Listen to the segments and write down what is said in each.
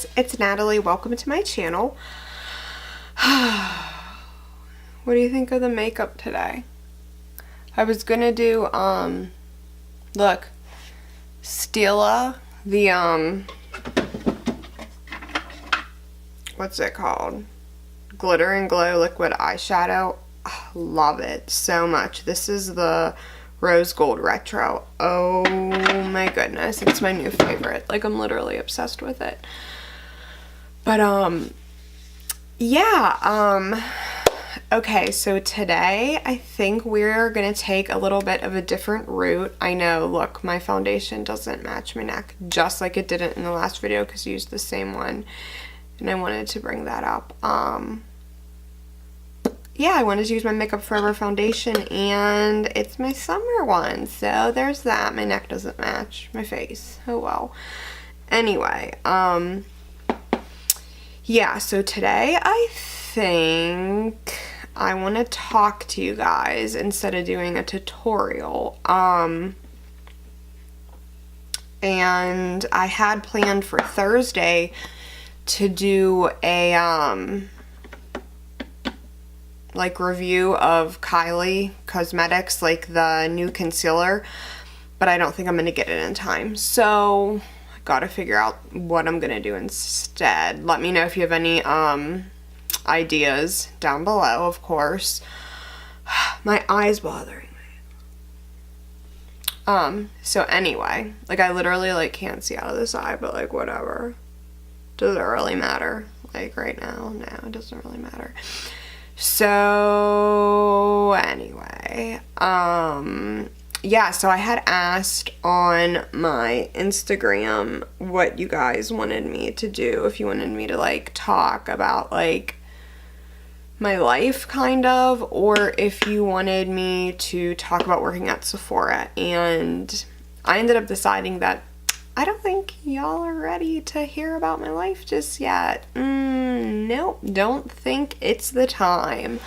guys, it's Natalie. Welcome to my channel. What do you think of the makeup today? I was gonna do, look, Stila, the, what's it called? Glitter and Glow Liquid Eyeshadow. Oh, love it so much. This is the Rose Gold Retro. Oh my goodness, it's my new favorite. Like, I'm literally obsessed with it. But yeah, okay, so today I think we're gonna take a little bit of a different route. I know, look, my foundation doesn't match my neck just like it didn't in the last video because I used the same one, and I wanted to bring that up. Yeah, I wanted to use my Makeup Forever foundation, and it's my summer one, so there's that. My neck doesn't match my face. Oh well. Anyway, yeah, so today I think I want to talk to you guys instead of doing a tutorial. And I had planned for Thursday to do a, like, review of Kylie Cosmetics, like the new concealer, but I don't think I'm gonna get it in time, so I gotta figure out what I'm gonna do instead. Let me know if you have any ideas down below, of course. My eye's bothering me. So anyway, like, I literally, like, can't see out of this eye, but, like, whatever. Does it really matter? Like, right now? No, it doesn't really matter. So anyway, yeah, so I had asked on my Instagram what you guys wanted me to do, if you wanted me to, like, talk about, like, my life, kind of, or if you wanted me to talk about working at Sephora. And I ended up deciding that I don't think y'all are ready to hear about my life just yet. Nope, don't think it's the time.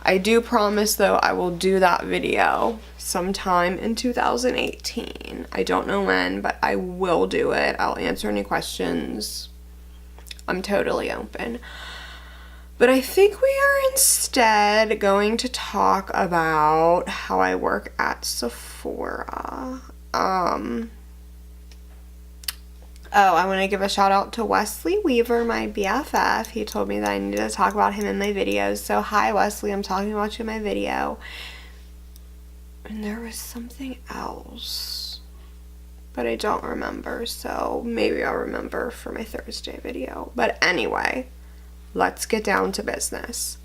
I do promise, though, I will do that video sometime in 2018. I don't know when, but I will do it. I'll answer any questions. I'm totally open. But I think we are instead going to talk about how I work at Sephora. Oh, I want to give a shout out to Wesley Weaver, my BFF. He told me that I needed to talk about him in my videos. So hi, Wesley, I'm talking about you in my video. And there was something else, but I don't remember. So maybe I'll remember for my Thursday video. But anyway, let's get down to business.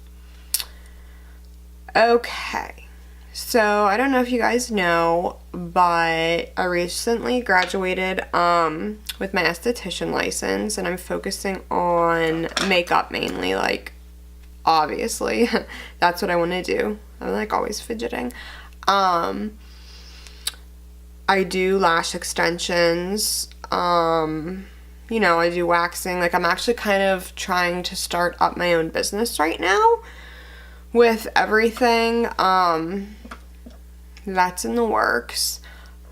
Okay. So, I don't know if you guys know, but I recently graduated with my esthetician license, and I'm focusing on makeup mainly, like, obviously. That's what I want to do. I'm, like, always fidgeting. I do lash extensions, you know, I do waxing. Like, I'm actually kind of trying to start up my own business right now with everything. That's in the works,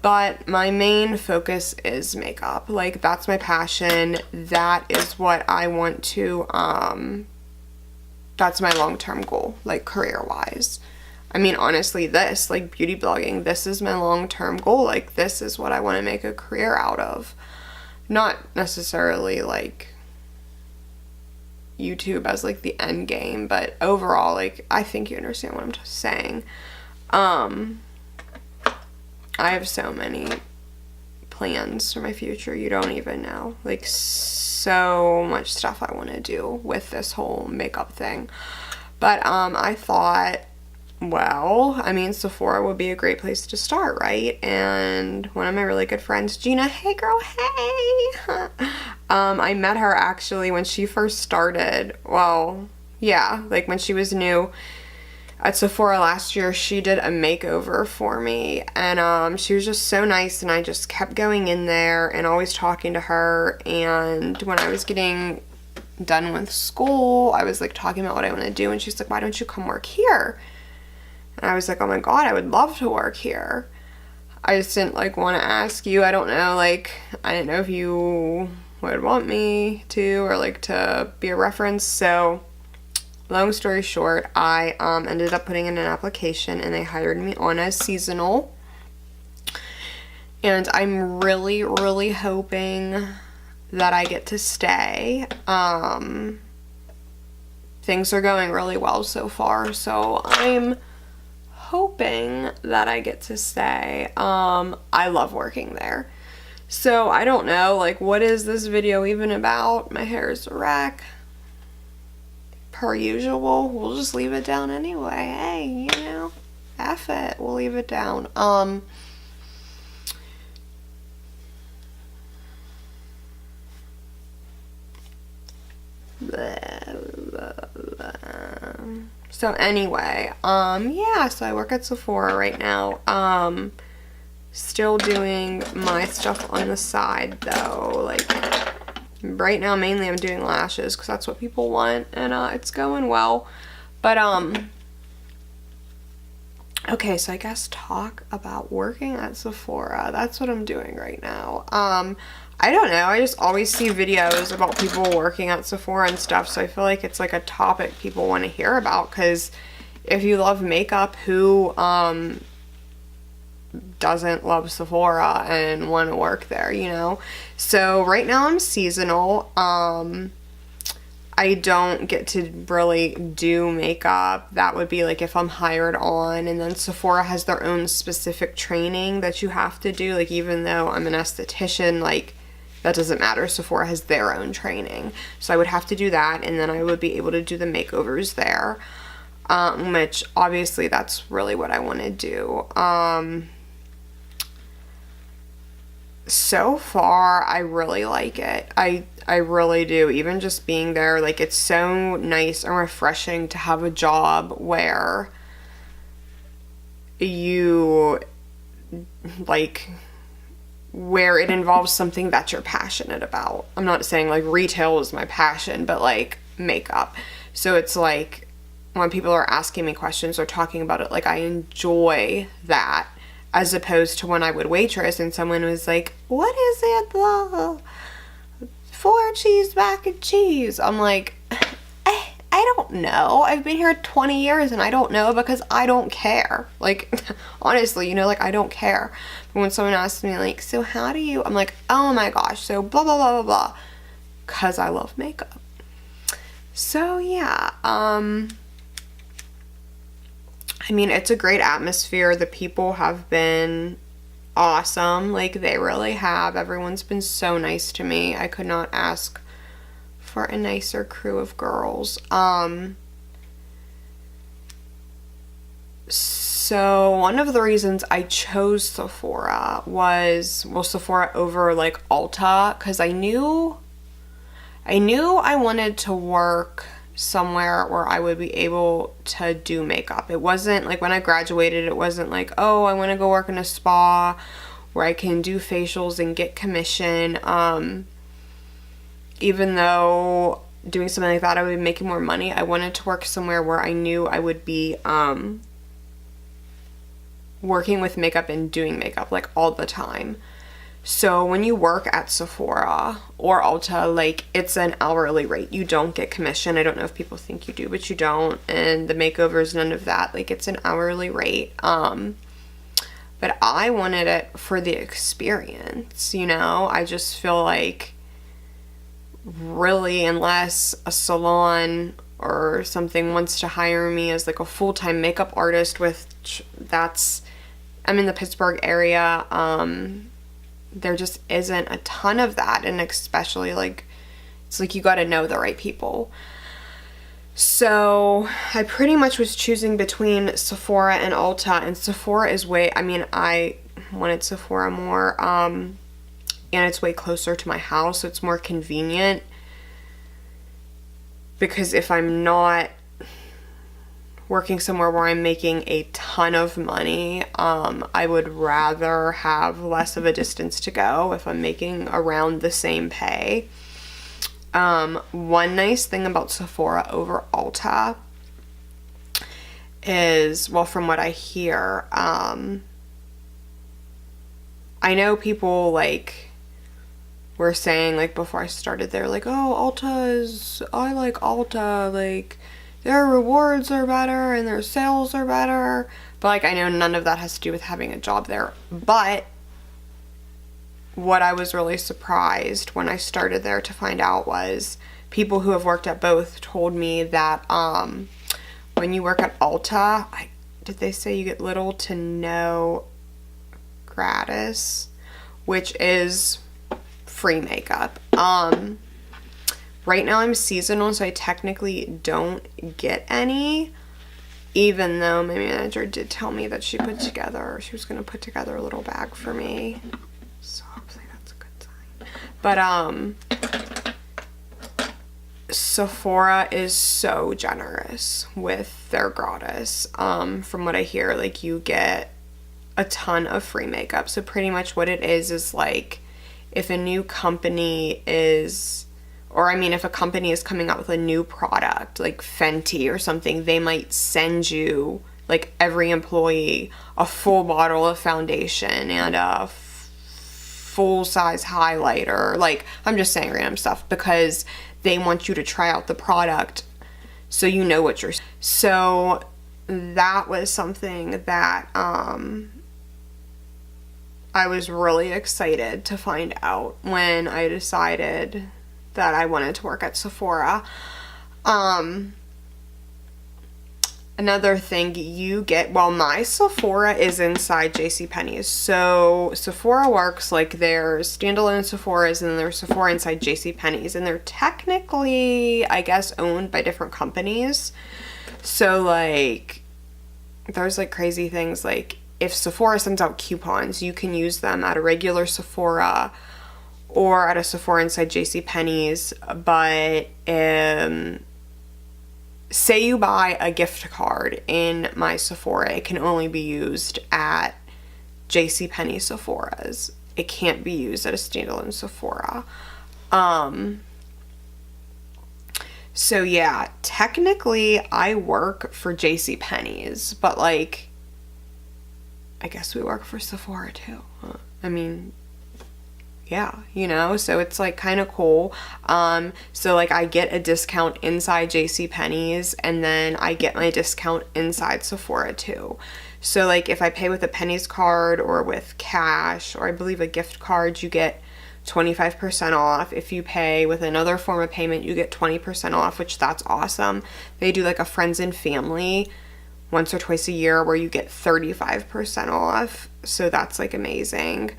but my main focus is makeup. Like, that's my passion. That is what I want to, that's my long-term goal, like, career-wise. I mean, honestly, this, like, beauty blogging, this is my long-term goal. Like, this is what I want to make a career out of. Not necessarily, like, YouTube as, like, the end game, but overall, like, I think you understand what I'm just saying. I have so many plans for my future, you don't even know. Like, so much stuff I want to do with this whole makeup thing. But I thought, well, I mean, Sephora would be a great place to start, right? And one of my really good friends, Gina, hey girl, hey! I met her actually when she first started. Well, yeah, like when she was new at Sephora last year. She did a makeover for me, and she was just so nice, and I just kept going in there and always talking to her. And when I was getting done with school, I was, like, talking about what I want to do, and she's like, why don't you come work here? And I was like, oh my god, I would love to work here. I just didn't, like, want to ask you. I don't know, like, I didn't know if you would want me to, or like to be a reference. So long story short, I ended up putting in an application and they hired me on as seasonal. And I'm really, really hoping that I get to stay. Things are going really well so far, so I'm hoping that I get to stay. I love working there. So I don't know, like, what is this video even about? My hair is a wreck. Per usual, we'll just leave it down anyway. Hey, you know, F it, we'll leave it down. So anyway, yeah, so I work at Sephora right now. Still doing my stuff on the side though. Like, right now mainly I'm doing lashes because that's what people want, and it's going well. But okay, so I guess talk about working at Sephora. That's what I'm doing right now. I don't know, I just always see videos about people working at Sephora and stuff, so I feel like it's like a topic people want to hear about, because if you love makeup, who doesn't love Sephora and want to work there, you know? So right now I'm seasonal. I don't get to really do makeup. That would be like if I'm hired on, and then Sephora has their own specific training that you have to do. Like, even though I'm an esthetician, like, that doesn't matter. Sephora has their own training. So I would have to do that, and then I would be able to do the makeovers there, which obviously that's really what I want to do. So far, I really like it. I really do. Even just being there, like, it's so nice and refreshing to have a job where you, like, where it involves something that you're passionate about. I'm not saying, like, retail is my passion, but, like, makeup. So it's like, when people are asking me questions or talking about it, like, I enjoy that, as opposed to when I would waitress and someone was like, what is it, the 4 cheese mac and cheese? I'm like, I don't know. I've been here 20 years and I don't know, because I don't care. Like, honestly, you know, like, I don't care. But when someone asks me, like, so how do you, I'm like, oh my gosh, so blah, blah, blah, blah, blah. Because I love makeup. So, yeah, I mean, it's a great atmosphere. The people have been awesome. Like, they really have. Everyone's been so nice to me. I could not ask for a nicer crew of girls. So one of the reasons I chose Sephora was, well, Sephora over like Ulta, because I knew I wanted to work somewhere where I would be able to do makeup. It wasn't like, when I graduated, it wasn't like, oh, I want to go work in a spa where I can do facials and get commission. Even though doing something like that I would be making more money, I wanted to work somewhere where I knew I would be working with makeup and doing makeup like all the time. So when you work at Sephora or Ulta, like, it's an hourly rate. You don't get commission. I don't know if people think you do, but you don't. And the makeovers, none of that. Like, it's an hourly rate. But I wanted it for the experience, you know? I just feel like, really, unless a salon or something wants to hire me as like a full-time makeup artist, I'm in the Pittsburgh area, there just isn't a ton of that, and especially, like, it's like you gotta know the right people. So I pretty much was choosing between Sephora and Ulta, and Sephora is I wanted Sephora more, and it's way closer to my house, so it's more convenient, because if I'm not working somewhere where I'm making a ton of money, I would rather have less of a distance to go if I'm making around the same pay. One nice thing about Sephora over Ulta is, well, from what I hear, I know people, like, were saying, like, before I started there, like, oh, I like Ulta, like, their rewards are better and their sales are better. But, like, I know none of that has to do with having a job there. But what I was really surprised when I started there to find out was people who have worked at both told me that when you work at Ulta, did they say you get little to no gratis, which is free makeup. Right now I'm seasonal, so I technically don't get any, even though my manager did tell me that she was going to put together a little bag for me. So hopefully that's a good sign. But Sephora is so generous with their gratis. From what I hear, like, you get a ton of free makeup. So pretty much what it is like, if a new company is, or I mean, if a company is coming out with a new product, like Fenty or something, they might send you, like, every employee a full bottle of foundation and a full-size highlighter. Like, I'm just saying random stuff because they want you to try out the product so you know what you're... So that was something that I was really excited to find out when I decided that I wanted to work at Sephora. Another thing you get, well, my Sephora is inside JCPenney's. So Sephora works like there's standalone Sephoras and there's Sephora inside JCPenney's. And they're technically, I guess, owned by different companies. So, like, there's, like, crazy things. Like, if Sephora sends out coupons, you can use them at a regular Sephora or at a Sephora inside JCPenney's. But, say you buy a gift card in my Sephora, it can only be used at JCPenney Sephoras. It can't be used at a standalone Sephora. So yeah, technically I work for JCPenney's, but, like, I guess we work for Sephora too. I mean, yeah, you know, so it's, like, kind of cool. So, like, I get a discount inside JCPenney's, and then I get my discount inside Sephora too. So, like, if I pay with a Penny's card or with cash, or I believe a gift card, you get 25% off. If you pay with another form of payment, you get 20% off, which that's awesome. They do, like, a friends and family once or twice a year where you get 35% off. So that's, like, amazing.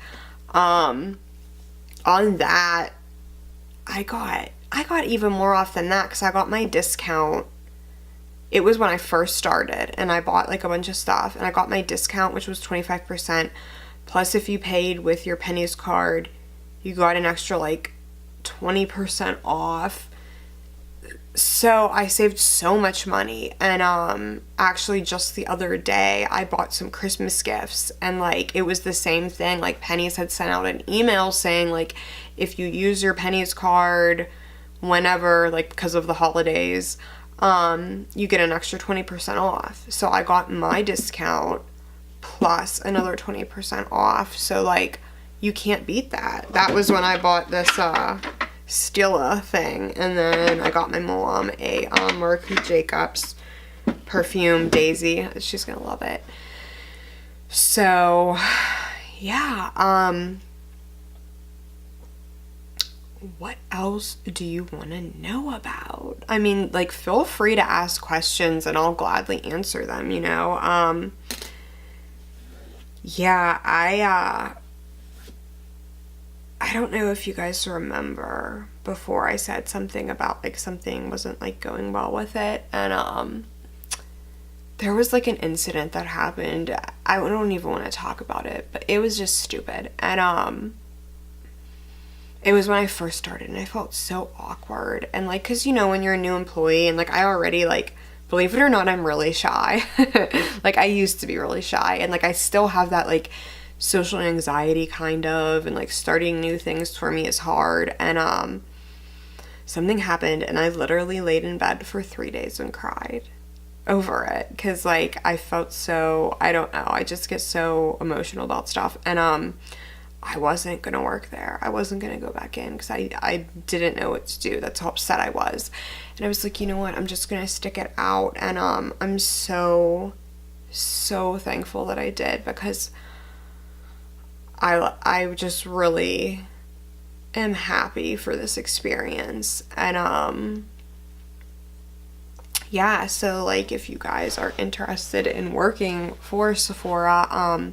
On that, I got even more off than that because I got my discount. It was when I first started and I bought, like, a bunch of stuff, and I got my discount, which was 25%. Plus, if you paid with your Penny's card, you got an extra, like, 20% off. So I saved so much money. And actually just the other day I bought some Christmas gifts, and, like, it was the same thing. Like, Penny's had sent out an email saying, like, if you use your Penny's card whenever, like, because of the holidays, you get an extra 20% off. So I got my discount plus another 20% off. So, like, you can't beat that. That was when I bought this Stila thing, and then I got my mom a Marc Jacobs perfume, Daisy. She's gonna love it. So yeah, what else do you want to know about? I mean, like, feel free to ask questions and I'll gladly answer them, you know. Yeah, I don't know if you guys remember before I said something about, like, something wasn't, like, going well with it, and there was, like, an incident that happened. I don't even want to talk about it, but it was just stupid. And it was when I first started, and I felt so awkward. And, like, because, you know, when you're a new employee, and, like, I already, like, believe it or not, I'm really shy. Like, I used to be really shy, and, like, I still have that, like, social anxiety kind of, and, like, starting new things for me is hard. And something happened, and I literally laid in bed for 3 days and cried over it, because, like, I felt so, I don't know, I just get so emotional about stuff. And I wasn't gonna work there. I wasn't gonna go back in because I didn't know what to do. That's how upset I was. And I was like, you know what, I'm just gonna stick it out. And I'm so thankful that I did, because I just really am happy for this experience. And yeah, so like if you guys are interested in working for Sephora,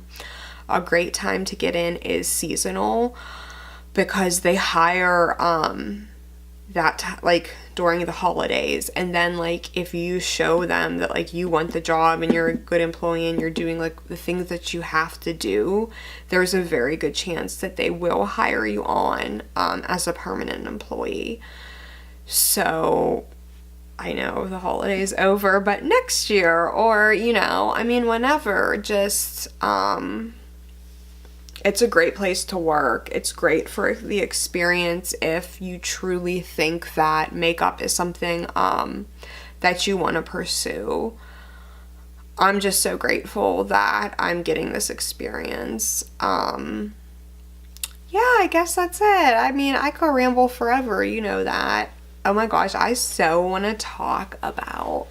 a great time to get in is seasonal, because they hire like during the holidays. And then like if you show them that like you want the job and you're a good employee and you're doing like the things that you have to do, there's a very good chance that they will hire you on as a permanent employee. So I know the holiday's over, but next year, or you know, I mean whenever, just it's a great place to work. It's great for the experience if you truly think that makeup is something that you want to pursue. I'm just so grateful that I'm getting this experience. Yeah, I guess that's it. I mean, I could ramble forever, you know that. Oh my gosh, I so want to talk about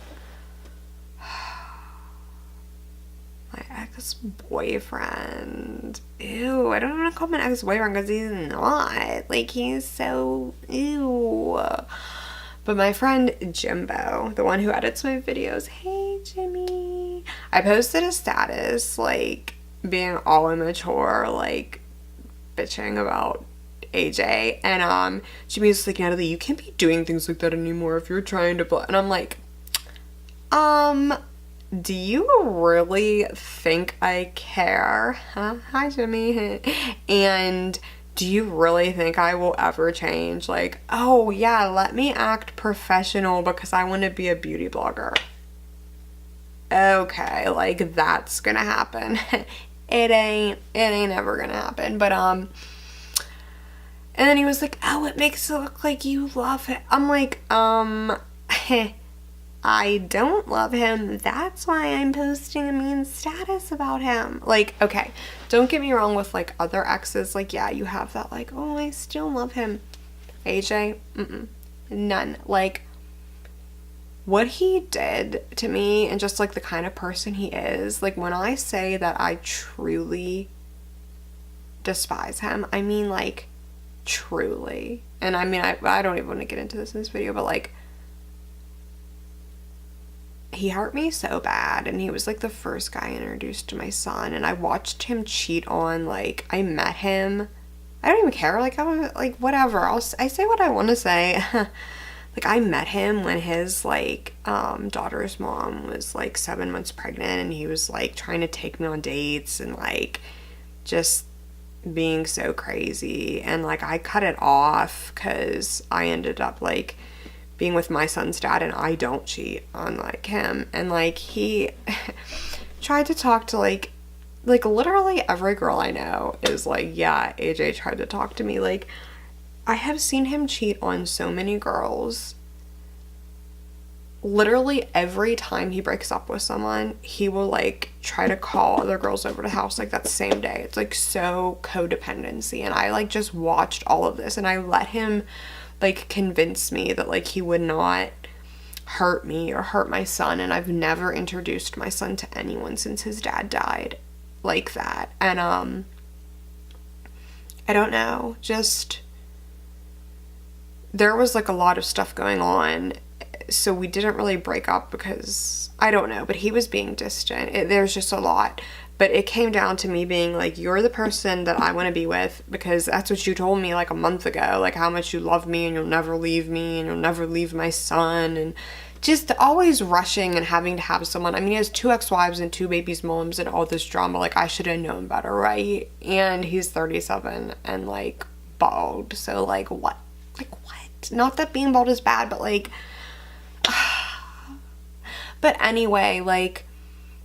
my ex-boyfriend. Ew, I don't want to call him an ex-boyfriend because he's not. Like, he's so ew. But my friend Jimbo, the one who edits my videos, hey Jimmy, I posted a status like being all immature, like bitching about AJ, and Jimmy's like, Natalie, you can't be doing things like that anymore if you're trying to and I'm like, do you really think I care? Huh? Hi, Jimmy. And do you really think I will ever change? Like, oh yeah, let me act professional because I want to be a beauty blogger. Okay, like that's gonna happen. It ain't ever gonna happen. But and then he was like, oh, it makes it look like you love it. I'm like, I don't love him. That's why I'm posting a mean status about him. Like, okay, don't get me wrong with like other exes. Like, yeah, you have that like, oh, I still love him. AJ, none. Like, what he did to me and just like the kind of person he is, like when I say that I truly despise him, I mean like truly. And I mean, I don't even want to get into this in this video, but like, he hurt me so bad, and he was like the first guy I introduced to my son, and I watched him cheat on, like, I met him, I don't even care, like, I was like, whatever, I say what I want to say. Like, I met him when his like daughter's mom was like 7 months pregnant, and he was like trying to take me on dates and like just being so crazy, and like I cut it off because I ended up like being with my son's dad, and I don't cheat on like him. And like he tried to talk to like literally every girl I know is like, yeah, AJ tried to talk to me. Like, I have seen him cheat on so many girls. Literally every time he breaks up with someone, he will like try to call other girls over to the house like that same day. It's like so codependency, and I like just watched all of this, and I let him like convince me that like he would not hurt me or hurt my son. And I've never introduced my son to anyone since his dad died like that. And I don't know, just there was like a lot of stuff going on, so we didn't really break up because I don't know, but he was being distant. There's just a lot. But it came down to me being like, you're the person that I want to be with, because that's what you told me like a month ago, like how much you love me and you'll never leave me and you'll never leave my son, and just always rushing and having to have someone. I mean, he has 2 ex-wives and 2 babies' moms and all this drama. Like, I should have known better, right? And he's 37 and like bald. So like what? Like what? Not that being bald is bad, but like, but anyway, like,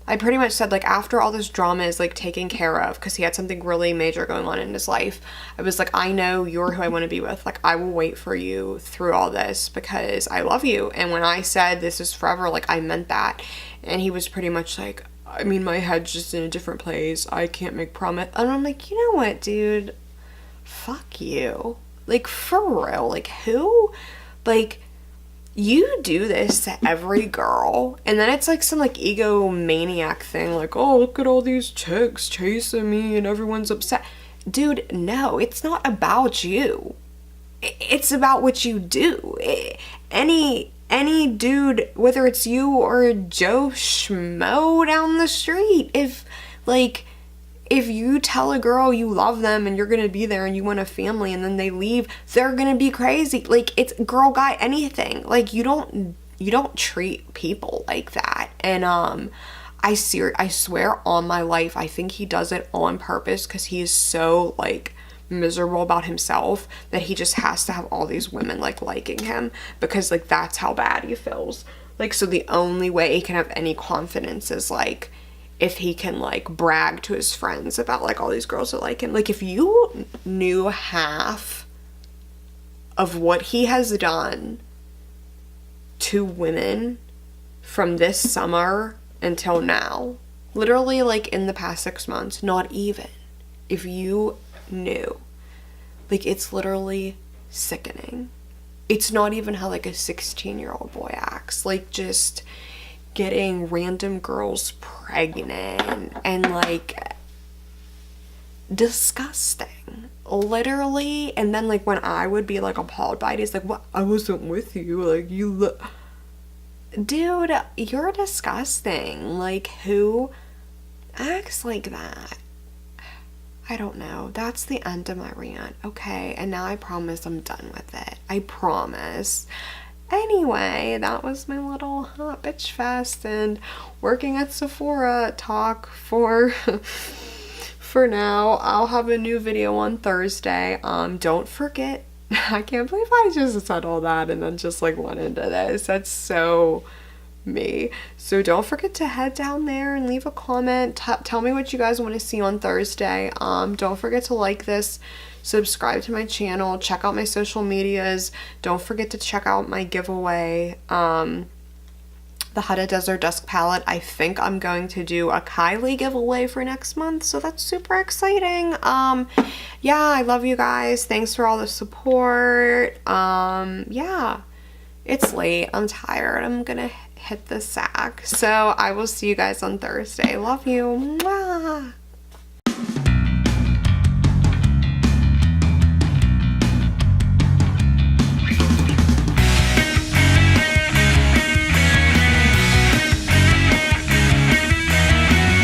I pretty much said, like, after all this drama is, like, taken care of, because he had something really major going on in his life, I was like, I know you're who I want to be with. Like, I will wait for you through all this because I love you. And when I said this is forever, like, I meant that. And he was pretty much like, I mean, my head's just in a different place. I can't make promise. And I'm like, you know what, dude? fuck you. Like, for real. Like, who? Like, you do this to every girl, and then it's like some like egomaniac thing, like, oh, look at all these chicks chasing me and everyone's upset. Dude, no, it's not about you. It's about what you do. Any dude, whether it's you or Joe Schmo down the street, if you tell a girl you love them and you're gonna be there and you want a family and then they leave, they're gonna be crazy. Like, it's girl, guy, anything. Like, you don't treat people like that. And I swear on my life, I think he does it on purpose because he is so like miserable about himself that he just has to have all these women like liking him, because like that's how bad he feels. Like, so the only way he can have any confidence is like if he can like brag to his friends about like all these girls that like him. Like, if you knew half of what he has done to women from this summer until now, literally like in the past 6 months, not even, if you knew, like, it's literally sickening. It's not even how like a 16-year-old boy acts, like just getting random girls pregnant and like disgusting, literally. And then like when I would be like appalled by it, he's like, what, I wasn't with you, like, you look, dude, you're disgusting. Like, who acts like that? I don't know. That's the end of my rant. Okay, and now I promise I'm done with it. I promise. Anyway, that was my little hot bitch fest and working at Sephora talk for now. I'll have a new video on Thursday. Don't forget, I can't believe I just said all that and then just like went into this. That's so me. So don't forget to head down there and leave a comment. Tell me what you guys want to see on Thursday. Don't forget to like this, subscribe to my channel, check out my social medias. Don't forget to check out my giveaway, the Hustead Desert Dusk palette. I think I'm going to do a Kylie giveaway for next month, so that's super exciting. Yeah, I love you guys. Thanks for all the support. Yeah, it's late. I'm tired. I'm gonna hit the sack. So I will see you guys on Thursday. Love you. Mwah.